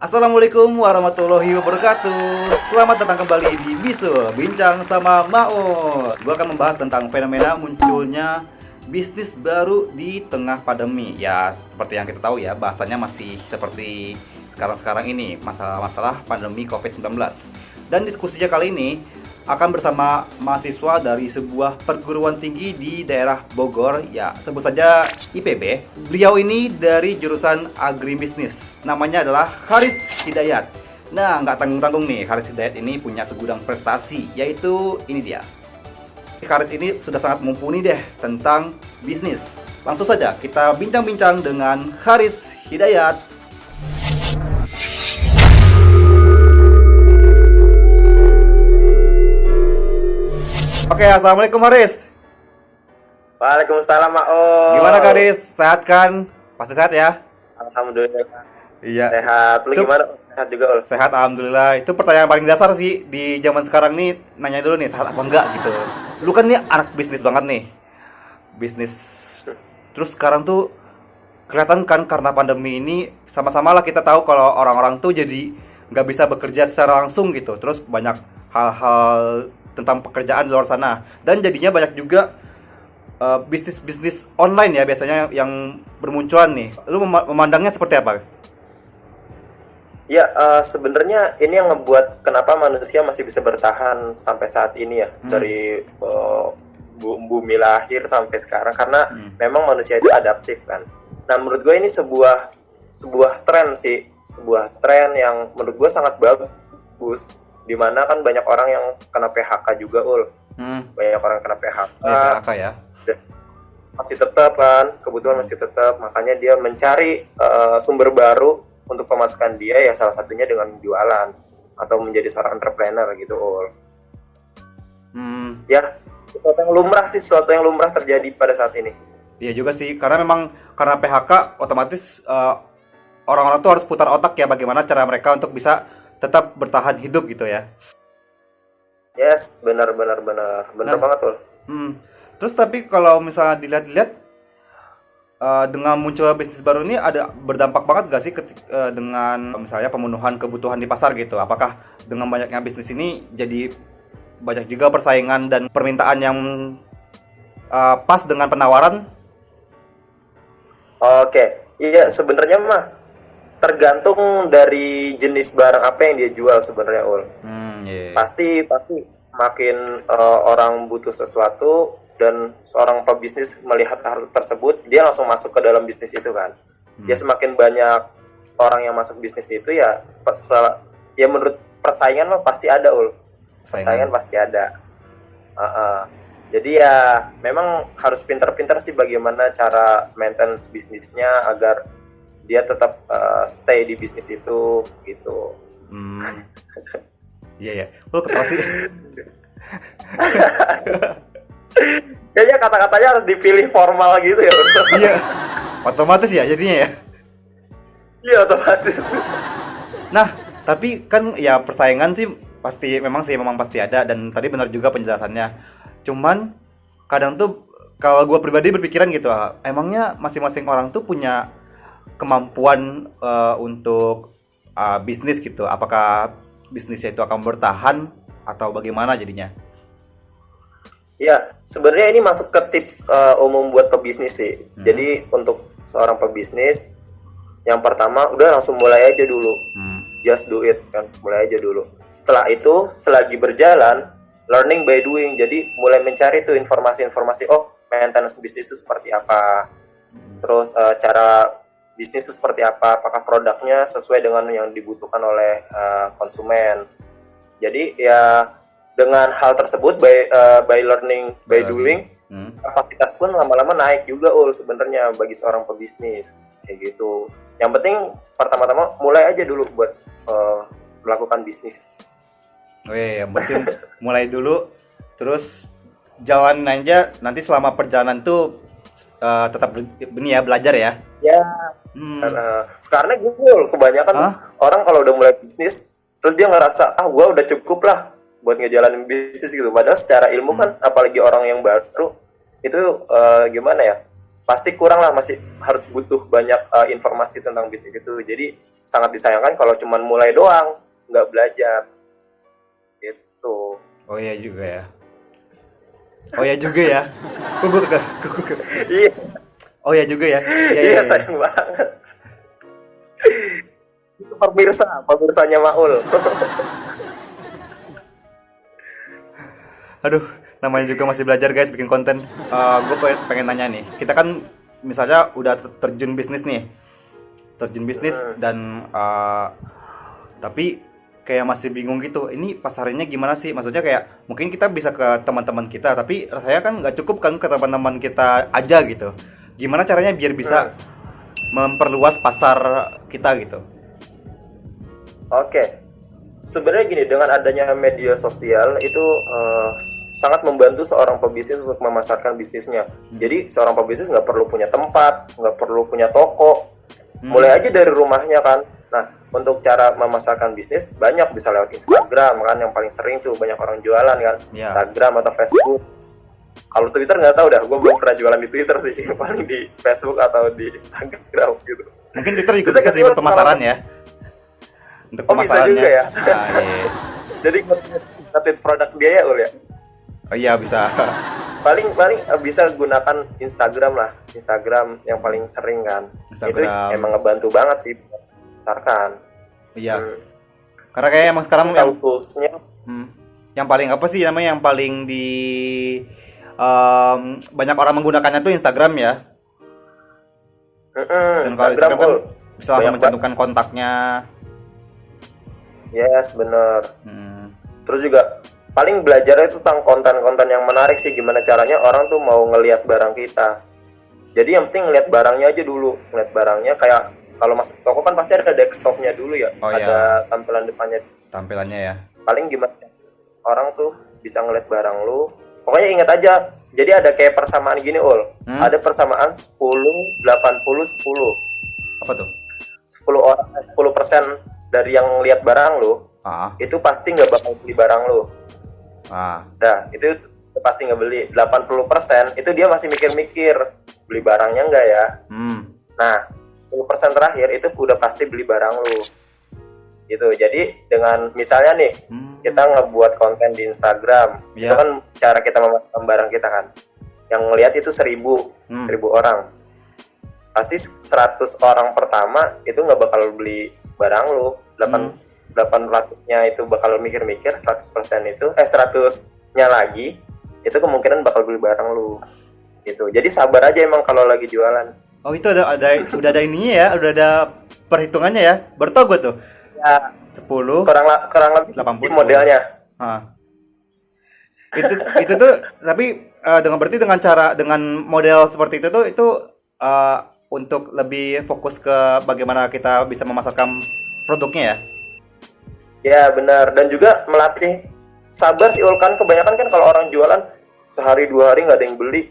Assalamualaikum warahmatullahi wabarakatuh. Selamat datang kembali di Bisul Bincang sama Maut. Gua akan membahas tentang fenomena munculnya bisnis baru di tengah pandemi. Ya, seperti yang kita tahu ya, bahasanya masih seperti sekarang-sekarang ini, masalah pandemi COVID-19. Dan diskusinya kali ini akan bersama mahasiswa dari sebuah perguruan tinggi di daerah Bogor, ya sebut saja IPB. Beliau ini dari jurusan agribisnis, namanya adalah Haris Hidayat. Nah, nggak tanggung-tanggung nih, Haris Hidayat ini punya segudang prestasi, yaitu ini dia. Haris ini sudah sangat mumpuni deh tentang bisnis. Langsung saja kita bincang-bincang dengan Haris Hidayat. Oke, assalamualaikum Haris. Waalaikumsalam, Ma'o. Gimana Haris? Sehat kan? Pasti sehat ya? Alhamdulillah. Iya. Sehat. Lu gimana? Sehat juga, Ul? Sehat, alhamdulillah. Itu pertanyaan paling dasar sih di zaman sekarang nih. Nanya dulu nih, sehat apa enggak gitu. Lu kan nih anak bisnis banget nih. Bisnis. Terus sekarang tuh kelihatan kan karena pandemi ini, sama-sama lah kita tahu kalau orang-orang tuh jadi nggak bisa bekerja secara langsung gitu. Terus banyak hal-hal tentang pekerjaan di luar sana, dan jadinya banyak juga bisnis-bisnis online ya biasanya yang bermunculan nih. Lu memandangnya seperti apa? Ya, sebenarnya ini yang ngebuat kenapa manusia masih bisa bertahan sampai saat ini ya, dari bumi lahir sampai sekarang, karena memang manusia itu adaptif kan. Nah, menurut gue ini sebuah tren sih, sebuah tren yang menurut gue sangat bagus. Dimana kan banyak orang yang kena PHK juga, Ul. Banyak orang yang kena PHK. PHK ya. Masih tetap kan, kebutuhan masih tetap. Makanya dia mencari sumber baru untuk pemasukan dia, ya salah satunya dengan jualan atau menjadi seorang entrepreneur gitu, Ul. Ya, sesuatu yang lumrah terjadi pada saat ini. Iya juga sih, karena memang karena PHK otomatis orang-orang tuh harus putar otak ya, bagaimana cara mereka untuk bisa tetap bertahan hidup gitu ya. Yes, benar banget, Ul. Terus tapi kalau misalnya dilihat-lihat dengan munculnya bisnis baru ini ada berdampak banget gak sih dengan misalnya pemenuhan kebutuhan di pasar gitu? Apakah dengan banyaknya bisnis ini jadi banyak juga persaingan dan permintaan yang pas dengan penawaran? Oke, iya sebenarnya mah tergantung dari jenis barang apa yang dia jual sebenarnya, Ul. Yeah. Pasti makin orang butuh sesuatu dan seorang pebisnis melihat hal tersebut, dia langsung masuk ke dalam bisnis itu kan. Dia semakin banyak orang yang masuk bisnis itu, ya menurut persaingan mah pasti ada, Ul. Persaingan pasti ada. Jadi ya memang harus pintar-pintar sih bagaimana cara maintenance bisnisnya agar dia tetap stay di bisnis itu gitu. Iya ya. Lu ketawa sih. Kayaknya kata-katanya harus dipilih formal gitu ya. Iya. Otomatis ya jadinya ya. Iya, otomatis. Nah, tapi kan ya persaingan sih memang pasti ada, dan tadi benar juga penjelasannya. Cuman kadang tuh kalau gue pribadi berpikiran gitu, emangnya masing-masing orang tuh punya kemampuan untuk bisnis gitu. Apakah bisnisnya itu akan bertahan atau bagaimana jadinya? Ya, sebenarnya ini masuk ke tips umum buat pebisnis sih. Jadi untuk seorang pebisnis, yang pertama udah langsung mulai aja dulu. Just do it kan, mulai aja dulu. Setelah itu, selagi berjalan, learning by doing. Jadi mulai mencari tuh informasi-informasi, maintenance bisnis itu seperti apa. Terus cara bisnis itu seperti apa, apakah produknya sesuai dengan yang dibutuhkan oleh konsumen. Jadi ya dengan hal tersebut by learning by doing, kapasitas pun lama-lama naik juga, Ul, sebenarnya bagi seorang pebisnis kayak gitu. Yang penting pertama-tama mulai aja dulu buat melakukan bisnis. Yang penting mulai dulu, terus jalan aja, nanti selama perjalanan tuh tetap belajar ya. Ya. Sekarang gitu, kebanyakan orang kalau udah mulai bisnis, terus dia ngerasa gua udah cukup lah buat ngejalanin bisnis gitu. Padahal secara ilmu kan, apalagi orang yang baru itu gimana ya, pasti kurang lah, masih harus butuh banyak informasi tentang bisnis itu. Jadi sangat disayangkan kalau cuman mulai doang, nggak belajar. Gitu. Oh iya juga ya. Oh iya juga ya. Iya, Oh iya juga ya. Iya, iya sayang banget. Itu pemirsanya Maul. Aduh, namanya juga masih belajar guys bikin konten. Gue pengen nanya nih. Kita kan misalnya udah terjun bisnis nih. Terjun bisnis dan tapi kayak masih bingung gitu. Ini pasarnya gimana sih? Maksudnya kayak mungkin kita bisa ke teman-teman kita, tapi rasanya kan nggak cukup kan ke teman-teman kita aja gitu. Gimana caranya biar bisa memperluas pasar kita gitu? Oke. Sebenarnya gini, dengan adanya media sosial itu sangat membantu seorang pebisnis untuk memasarkan bisnisnya. Jadi seorang pebisnis nggak perlu punya tempat, nggak perlu punya toko, mulai aja dari rumahnya kan. Nah, untuk cara memasarkan bisnis banyak, bisa lewat Instagram kan, yang paling sering tuh banyak orang jualan kan, Instagram atau Facebook. Kalau Twitter nggak tahu dah, gue belum pernah jualan di Twitter sih, paling di Facebook atau di Instagram gitu. Mungkin Twitter juga bisa sih buat pemasaran ya. Untuk bisa juga ya. Iya. Jadi nge-tweet produk dia ya Ul ya. Oh iya bisa. Paling bisa gunakan Instagram lah. Instagram yang paling sering kan. Itu emang ngebantu banget sih pasarkan. Iya. Karena kayak emang sekarang yang toolsnya yang paling apa sih namanya, yang paling di banyak orang menggunakannya tuh Instagram ya. Dan kalau Instagram kan bisa langsung mencantumkan kontaknya. Yes, bener. Terus juga paling belajarnya itu tentang konten-konten yang menarik sih, gimana caranya orang tuh mau ngelihat barang kita. Jadi yang penting ngelihat barangnya aja dulu, ngelihat barangnya. Kayak kalau masuk toko kan pasti ada desktopnya dulu ya, ada tampilan depannya. Tampilannya ya. Paling gimana orang tuh bisa ngelihat barang lu. Pokoknya ingat aja. Jadi ada kayak persamaan gini Ul. Ada persamaan 10, 80, 10. Apa tuh? 10% dari yang lihat barang lu, itu pasti nggak bakal beli barang lu. Nah, itu pasti nggak beli. 80% itu dia masih mikir-mikir beli barangnya nggak ya. Nah, 10% terakhir itu udah pasti beli barang lu. Gitu. Jadi dengan misalnya nih, kita ngebuat konten di Instagram, itu kan cara kita memasarkan barang kita kan. Yang ngelihat itu 1000 orang. Pasti 100 orang pertama itu nggak bakal beli barang lu. 800-nya itu bakal mikir-mikir, 100% itu 100-nya lagi itu kemungkinan bakal beli barang lu. Gitu. Jadi sabar aja emang kalau lagi jualan. Oh, itu udah ada ininya ya, udah ada perhitungannya ya. Baru tau gue tuh. Ya, 10 kurang lebih 80 modelnya. Itu tuh tapi dengan model seperti itu untuk lebih fokus ke bagaimana kita bisa memasarkan produknya ya. Ya benar, dan juga melatih sabar sih Ul, kan kebanyakan kan kalau orang jualan sehari 2 hari nggak ada yang beli.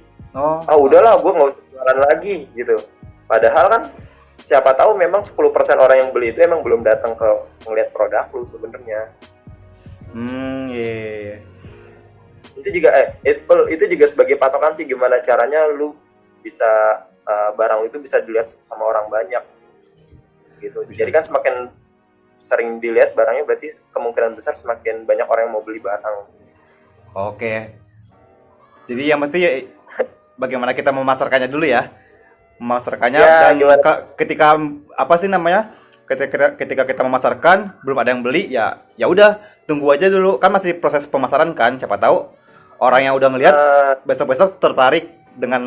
Udahlah gue nggak usah jualan lagi gitu. Padahal kan siapa tahu memang 10% orang yang beli itu emang belum datang ke ngelihat produk lu sebenarnya. Itu juga sebagai patokan sih gimana caranya lu bisa barang itu bisa dilihat sama orang banyak gitu. Jadi kan semakin sering dilihat barangnya berarti kemungkinan besar semakin banyak orang yang mau beli barang. Oke. Jadi yang mesti bagaimana kita memasarkannya dulu ya. Memasarkannya dan ketika apa sih namanya? Ketika kita memasarkan belum ada yang beli ya udah tunggu aja dulu, kan masih proses pemasaran kan, siapa tahu orang yang udah ngelihat besok-besok tertarik dengan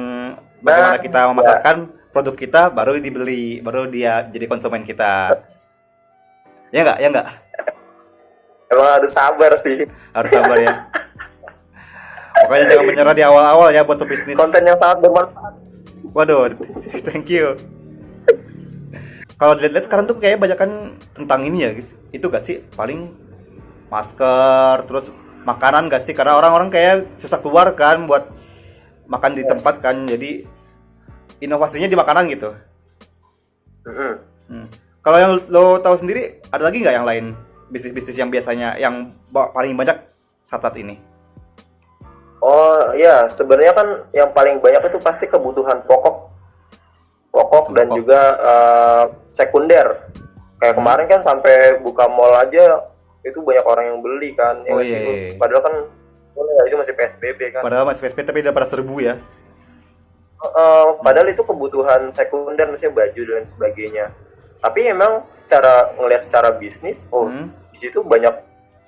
bagaimana kita memasarkan produk kita, baru dibeli, baru dia jadi konsumen kita. Ya enggak? Emang harus sabar sih. Harus sabar ya. Pokoknya jangan menyerah di awal-awal ya buat bisnis. Konten yang sangat bermanfaat. Waduh, thank you. Kalau dilihat sekarang tuh kayak banyak kan tentang ini ya, guys. Itu gak sih? Paling masker, terus makanan gak sih? Karena orang-orang kayak susah keluar kan buat makan di tempat kan. Jadi inovasinya di makanan gitu. Kalau yang lo tahu sendiri, ada lagi nggak yang lain bisnis-bisnis yang biasanya yang paling banyak saat ini? Oh ya, sebenarnya kan yang paling banyak itu pasti kebutuhan pokok dan juga sekunder. Kayak kemarin kan sampai buka mall aja itu banyak orang yang beli kan. Ya Oh nggak sih? iya. Padahal kan itu masih PSBB kan. Padahal masih PSP tapi udah pada serbu ya. Padahal itu kebutuhan sekunder, misalnya baju dan sebagainya. Tapi emang ngelihat secara bisnis, di situ banyak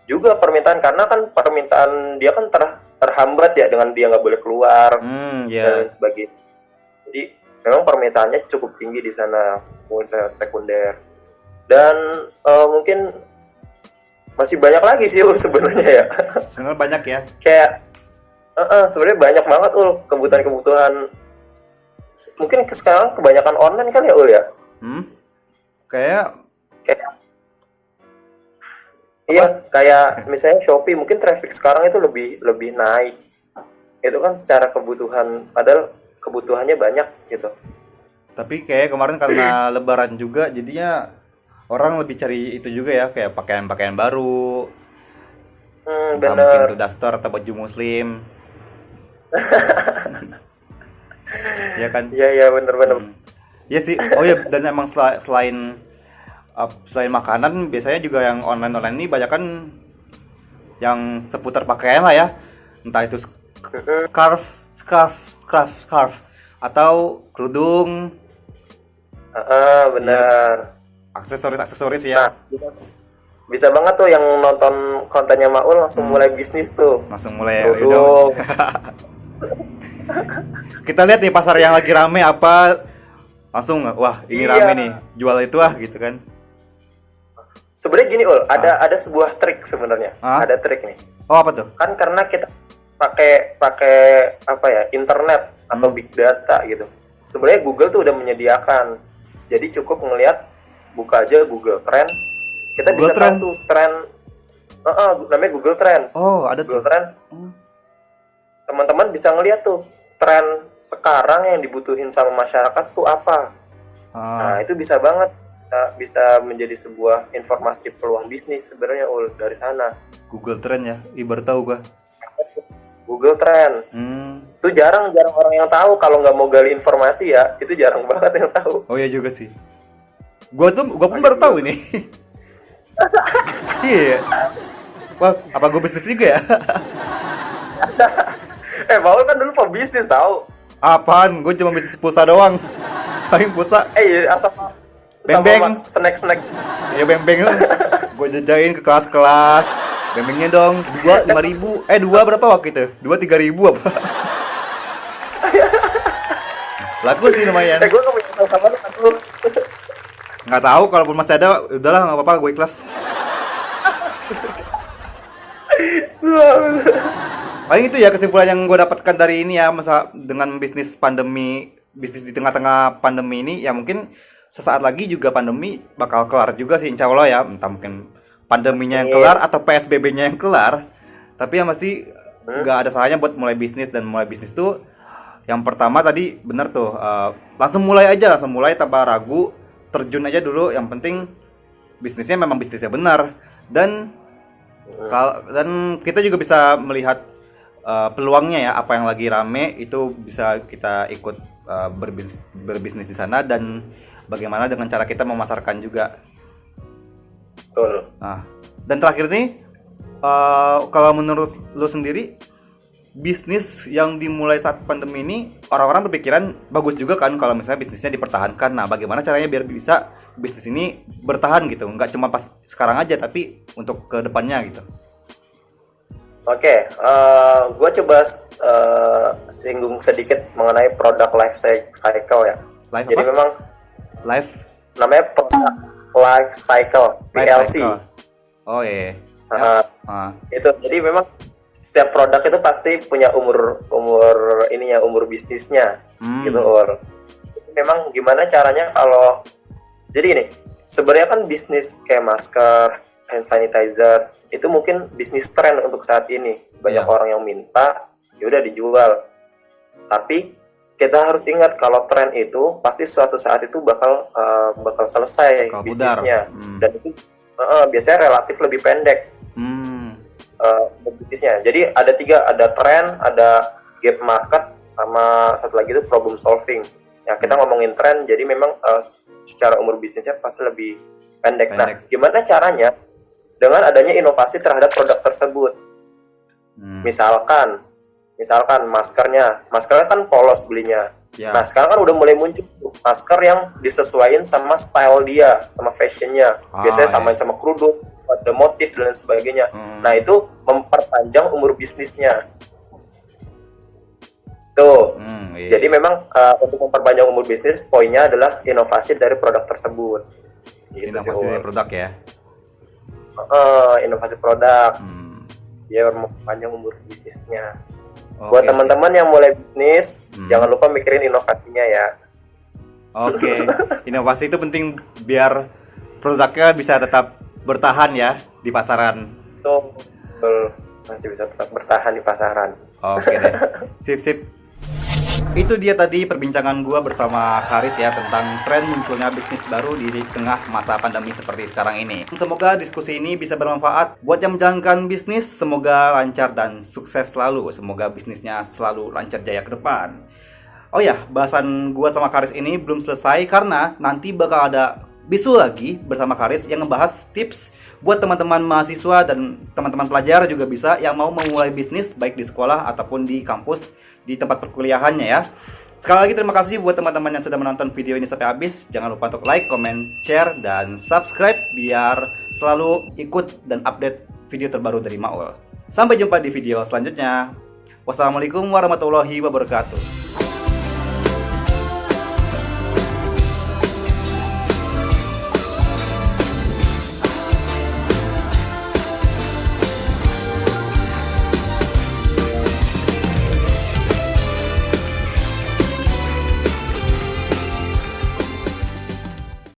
juga permintaan, karena kan permintaan dia kan terhambat ya dengan dia nggak boleh keluar dan sebagainya. Jadi memang permintaannya cukup tinggi di sana, sekunder. Dan mungkin masih banyak lagi sih sebenarnya ya. Sebenarnya banyak ya. Kayak sebenarnya banyak banget kebutuhan-kebutuhan. Mungkin sekarang kebanyakan online kan ya ya. Kayak iya, kayak misalnya Shopee, mungkin traffic sekarang itu lebih naik. Itu kan secara kebutuhan, padahal kebutuhannya banyak gitu. Tapi kayak kemarin karena lebaran juga jadinya orang lebih cari itu juga ya, kayak pakaian-pakaian baru. Mungkin Bener. itu daster atau baju muslim. Ya kan? Iya bener. Ya sih. Oh ya, dan emang selain makanan, biasanya juga yang online ini banyak kan yang seputar pakaian lah ya. Entah itu scarf atau kerudung. Benar. Aksesoris ya. Nah, bisa banget tuh yang nonton kontennya Maul langsung mulai bisnis tuh. Langsung mulai kerudung. Kita lihat nih pasar yang lagi rame apa, langsung wah ini rame nih, jual itu gitu kan. Sebenarnya gini ada sebuah trik sebenarnya. Ada trik nih. Oh, apa tuh? Kan karena kita pakai apa ya, internet atau big data gitu. Sebenarnya Google tuh udah menyediakan. Jadi cukup buka aja Google Trend. Kita Google bisa Trend? tahu tuh tren. Namanya Google Trend. Oh, ada Google tuh. Trend. Teman-teman bisa ngeliat tuh tren sekarang yang dibutuhin sama masyarakat tuh apa. Nah, itu bisa banget bisa menjadi sebuah informasi peluang bisnis sebenarnya dari sana. Google Trend ya, ibarat tahu gua. Google Trend. Itu jarang orang yang tahu. Kalau nggak mau gali informasi ya, itu jarang banget yang tahu. Oh iya juga sih. Gua pun baru tahu ini. Iya. Wah, apa gua bisnis juga ya? Paul kan dulu pebisnis tahu. Apaan? Gua cuma bisnis pulsa doang. Paling pulsa. Sama Beng-beng. snack. Ya beng-beng lu. Gua jajain ke kelas-kelas. Beng-bengnya dong. 5.000. 2 berapa waktu itu? 3.000 apa? Laku sih lumayan. Gue gak punya tahu sama lu. Nggak tahu, kalaupun masih ada, udahlah nggak apa-apa, gue ikhlas. Paling itu ya kesimpulan yang gue dapatkan dari ini ya, masa dengan bisnis di tengah-tengah pandemi ini, ya mungkin sesaat lagi juga pandemi bakal kelar juga sih, insya Allah ya. Entah mungkin pandeminya yang kelar atau PSBB-nya yang kelar, tapi ya masih nggak ada salahnya buat mulai bisnis. Dan mulai bisnis tuh yang pertama tadi bener tuh, langsung mulai tanpa ragu, terjun aja dulu. Yang penting bisnisnya memang bisnisnya benar, dan kita juga bisa melihat peluangnya ya, apa yang lagi rame itu bisa kita ikut berbisnis di sana, dan bagaimana dengan cara kita memasarkan juga. Betul. Nah, dan terakhir nih, kalau menurut lu sendiri, bisnis yang dimulai saat pandemi ini, orang-orang berpikiran bagus juga kan kalau misalnya bisnisnya dipertahankan. Nah, bagaimana caranya biar bisa bisnis ini bertahan gitu, nggak cuma pas sekarang aja tapi untuk ke depannya gitu. Oke, gue coba singgung sedikit mengenai product life cycle ya. Jadi apa? memang Life product life cycle PLC. Oh iya. Itu jadi memang setiap produk itu pasti punya umur bisnisnya gitu. Memang gimana caranya kalau jadi ini sebenarnya kan bisnis kayak masker, hand sanitizer itu mungkin bisnis tren untuk saat ini, banyak orang yang minta, ya udah dijual. Tapi kita harus ingat kalau tren itu pasti suatu saat itu bakal selesai bisnisnya, dan itu biasanya relatif lebih pendek bisnisnya. Jadi ada tren, ada gap market, sama satu lagi itu problem solving. Ya kita ngomongin tren, jadi memang secara umur bisnisnya pasti lebih pendek. Nah, gimana caranya? Dengan adanya inovasi terhadap produk tersebut. Misalkan maskernya kan polos belinya. Nah, sekarang kan udah mulai muncul masker yang disesuaikan sama style dia, sama fashionnya. Biasanya samain sama kerudung, ada motif dan lain sebagainya. Nah, itu memperpanjang umur bisnisnya. Tuh. Jadi memang untuk memperpanjang umur bisnis, poinnya adalah inovasi dari produk tersebut. Gitu inovasi dari produk ya. Inovasi produk. Biar memperpanjang umur bisnisnya. Buat teman-teman yang mulai bisnis, jangan lupa mikirin inovasinya ya. Oke. Inovasi itu penting biar produknya bisa tetap bertahan ya di pasaran. Betul. Masih bisa tetap bertahan di pasaran. Oke deh. Sip. Itu dia tadi perbincangan gua bersama Karis ya tentang tren munculnya bisnis baru di tengah masa pandemi seperti sekarang ini. Semoga diskusi ini bisa bermanfaat buat yang menjalankan bisnis. Semoga lancar dan sukses selalu. Semoga bisnisnya selalu lancar jaya ke depan. Oh ya, bahasan gua sama Karis ini belum selesai karena nanti bakal ada bisu lagi bersama Karis yang ngebahas tips buat teman-teman mahasiswa dan teman-teman pelajar juga bisa yang mau memulai bisnis baik di sekolah ataupun di kampus di tempat perkuliahannya ya. Sekali lagi terima kasih buat teman-teman yang sudah menonton video ini sampai habis. Jangan lupa untuk like, comment, share, dan subscribe biar selalu ikut dan update video terbaru dari Maul. Sampai jumpa di video selanjutnya. Wassalamualaikum warahmatullahi wabarakatuh.